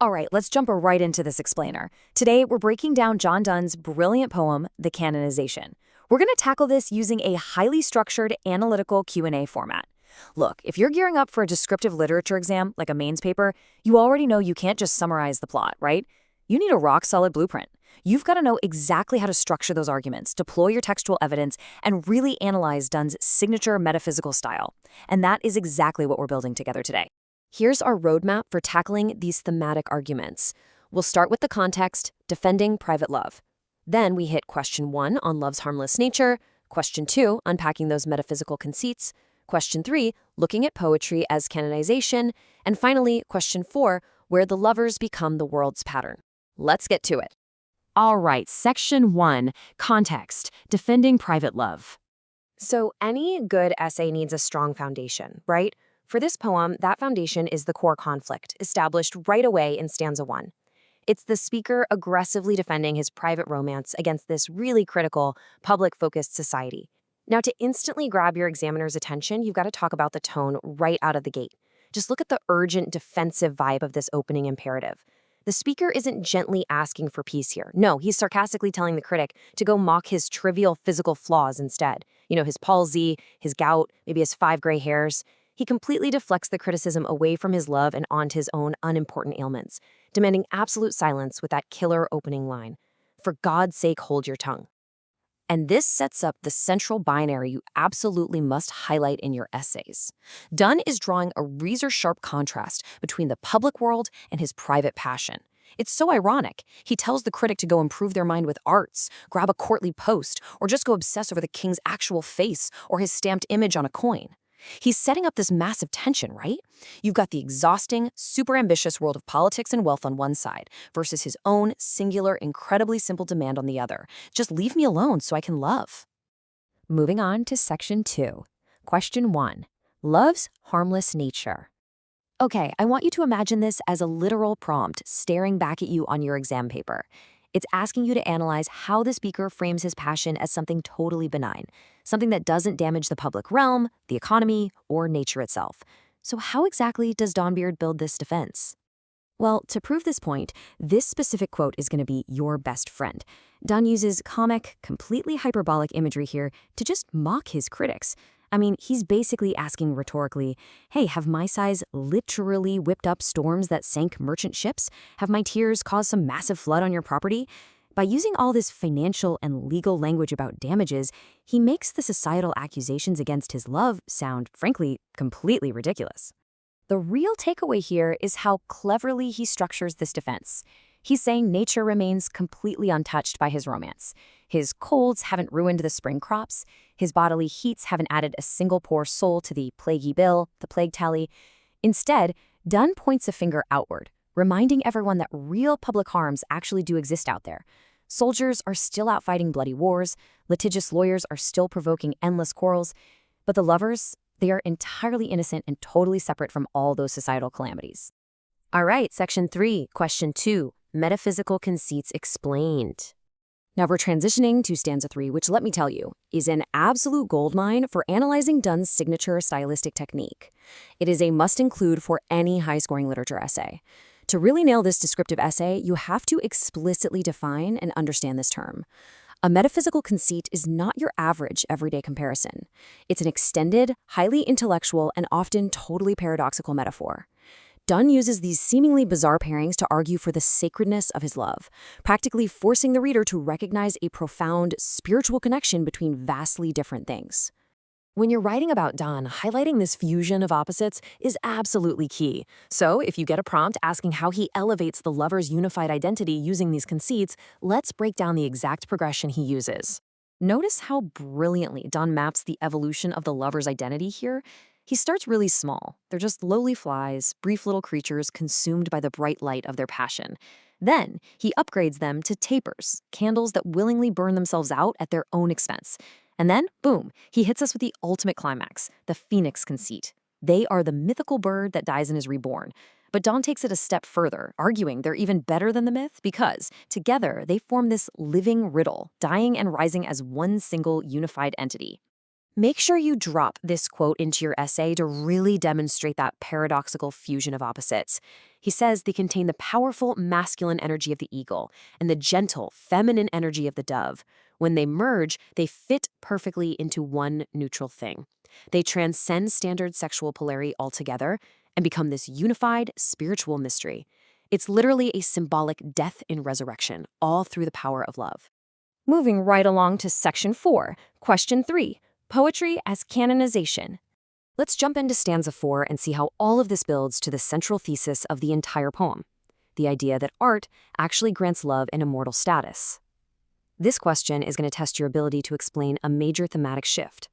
All right, let's jump right into this explainer. Today, we're breaking down John Donne's brilliant poem, The Canonization. We're going to tackle this using a highly structured analytical Q&A format. Look, if you're gearing up for a descriptive literature exam, like a mains paper, you already know you can't just summarize the plot, right? You need a rock-solid blueprint. You've got to know exactly how to structure those arguments, deploy your textual evidence, and really analyze Donne's signature metaphysical style. And that is exactly what we're building together today. Here's our roadmap for tackling these thematic arguments. We'll start with the context, defending private love. Then we hit question 1 on love's harmless nature, question 2, unpacking those metaphysical conceits, question 3, looking at poetry as canonization, and finally, question 4, where the lovers become the world's pattern. Let's get to it. All right, section 1, context, defending private love. So any good essay needs a strong foundation, right? For this poem, that foundation is the core conflict, established right away in stanza 1. It's the speaker aggressively defending his private romance against this really critical, public-focused society. Now, to instantly grab your examiner's attention, you've got to talk about the tone right out of the gate. Just look at the urgent, defensive vibe of this opening imperative. The speaker isn't gently asking for peace here. No, he's sarcastically telling the critic to go mock his trivial physical flaws instead. You know, his palsy, his gout, maybe his 5 gray hairs. He completely deflects the criticism away from his love and onto his own unimportant ailments, demanding absolute silence with that killer opening line. For God's sake, hold your tongue. And this sets up the central binary you absolutely must highlight in your essays. Donne is drawing a razor-sharp contrast between the public world and his private passion. It's so ironic. He tells the critic to go improve their mind with arts, grab a courtly post, or just go obsess over the king's actual face or his stamped image on a coin. He's setting up this massive tension, right? You've got the exhausting, super ambitious world of politics and wealth on one side versus his own singular, incredibly simple demand on the other. Just leave me alone so I can love. Moving on to section 2. Question 1. Love's harmless nature. Okay, I want you to imagine this as a literal prompt staring back at you on your exam paper. It's asking you to analyze how the speaker frames his passion as something totally benign, something that doesn't damage the public realm, the economy, or nature itself. So how exactly does Donne Beard build this defense? Well, to prove this point, this specific quote is going to be your best friend. Donne uses comic, completely hyperbolic imagery here to just mock his critics. I mean, he's basically asking rhetorically, hey, have my sighs literally whipped up storms that sank merchant ships? Have my tears caused some massive flood on your property? By using all this financial and legal language about damages, he makes the societal accusations against his love sound, frankly, completely ridiculous. The real takeaway here is how cleverly he structures this defense. He's saying nature remains completely untouched by his romance. His colds haven't ruined the spring crops. His bodily heats haven't added a single poor soul to the plaguey bill, the plague tally. Instead, Donne points a finger outward, reminding everyone that real public harms actually do exist out there. Soldiers are still out fighting bloody wars, litigious lawyers are still provoking endless quarrels, but the lovers, they are entirely innocent and totally separate from all those societal calamities. All right, section 3, question 2, metaphysical conceits explained. Now we're transitioning to stanza 3, which, let me tell you, is an absolute goldmine for analyzing Donne's signature stylistic technique. It is a must-include for any high-scoring literature essay. To really nail this descriptive essay, you have to explicitly define and understand this term. A metaphysical conceit is not your average everyday comparison. It's an extended, highly intellectual, and often totally paradoxical metaphor. Donne uses these seemingly bizarre pairings to argue for the sacredness of his love, practically forcing the reader to recognize a profound spiritual connection between vastly different things. When you're writing about Donne, highlighting this fusion of opposites is absolutely key. So if you get a prompt asking how he elevates the lover's unified identity using these conceits, let's break down the exact progression he uses. Notice how brilliantly Donne maps the evolution of the lover's identity here. He starts really small. They're just lowly flies, brief little creatures consumed by the bright light of their passion. Then he upgrades them to tapers, candles that willingly burn themselves out at their own expense. And then, boom, he hits us with the ultimate climax, the phoenix conceit. They are the mythical bird that dies and is reborn. But Donne takes it a step further, arguing they're even better than the myth because, together, they form this living riddle, dying and rising as one single unified entity. Make sure you drop this quote into your essay to really demonstrate that paradoxical fusion of opposites. He says they contain the powerful masculine energy of the eagle and the gentle feminine energy of the dove. When they merge, they fit perfectly into one neutral thing. They transcend standard sexual polarity altogether and become this unified spiritual mystery. It's literally a symbolic death in resurrection, all through the power of love. Moving right along to Section 4, Question 3, Poetry as Canonization. Let's jump into stanza 4 and see how all of this builds to the central thesis of the entire poem, the idea that art actually grants love an immortal status. This question is going to test your ability to explain a major thematic shift.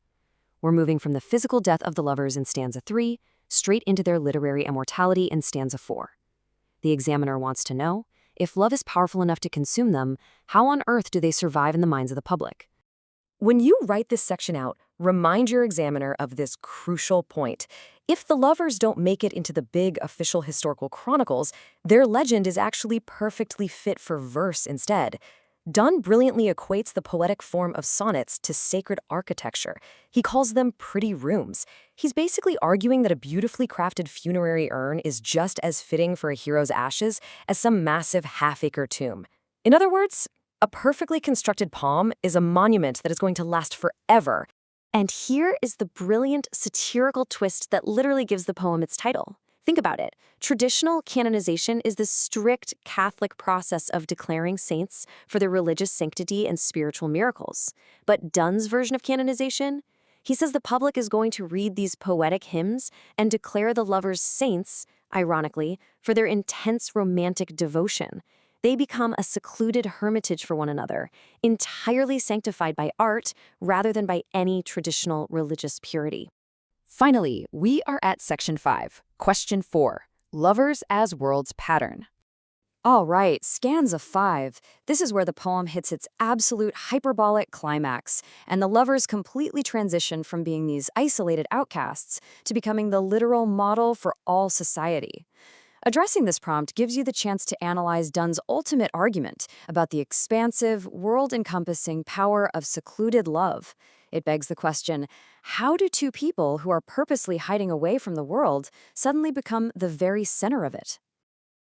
We're moving from the physical death of the lovers in stanza 3 straight into their literary immortality in stanza 4. The examiner wants to know, if love is powerful enough to consume them, how on earth do they survive in the minds of the public? When you write this section out, remind your examiner of this crucial point. If the lovers don't make it into the big official historical chronicles, their legend is actually perfectly fit for verse instead. Donne brilliantly equates the poetic form of sonnets to sacred architecture. He calls them pretty rooms. He's basically arguing that a beautifully crafted funerary urn is just as fitting for a hero's ashes as some massive half-acre tomb. In other words, a perfectly constructed poem is a monument that is going to last forever. And here is the brilliant satirical twist that literally gives the poem its title. Think about it. Traditional canonization is the strict Catholic process of declaring saints for their religious sanctity and spiritual miracles. But Donne's version of canonization? He says the public is going to read these poetic hymns and declare the lovers saints, ironically, for their intense romantic devotion. They become a secluded hermitage for one another, entirely sanctified by art rather than by any traditional religious purity. Finally, we are at Section 5, Question 4, Lovers as World's Pattern. All right, stanza 5. This is where the poem hits its absolute hyperbolic climax, and the lovers completely transition from being these isolated outcasts to becoming the literal model for all society. Addressing this prompt gives you the chance to analyze Donne's ultimate argument about the expansive, world-encompassing power of secluded love. It begs the question, how do two people who are purposely hiding away from the world suddenly become the very center of it?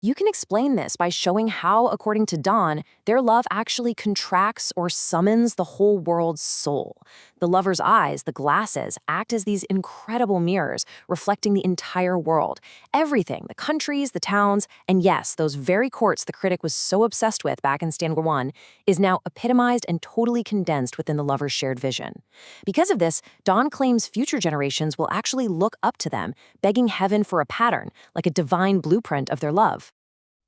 You can explain this by showing how, according to Donne, their love actually contracts or summons the whole world's soul. The lover's eyes, the glasses, act as these incredible mirrors, reflecting the entire world. Everything, the countries, the towns, and yes, those very courts the critic was so obsessed with back in stanza 1, is now epitomized and totally condensed within the lover's shared vision. Because of this, Donne claims future generations will actually look up to them, begging heaven for a pattern, like a divine blueprint of their love.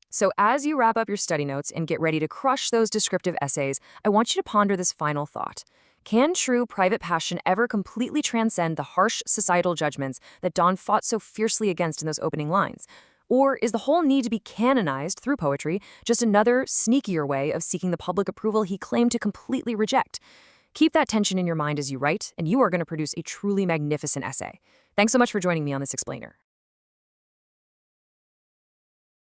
So as you wrap up your study notes and get ready to crush those descriptive essays, I want you to ponder this final thought. Can true private passion ever completely transcend the harsh societal judgments that Donne fought so fiercely against in those opening lines? Or is the whole need to be canonized through poetry just another, sneakier way of seeking the public approval he claimed to completely reject? Keep that tension in your mind as you write, and you are going to produce a truly magnificent essay. Thanks so much for joining me on this explainer.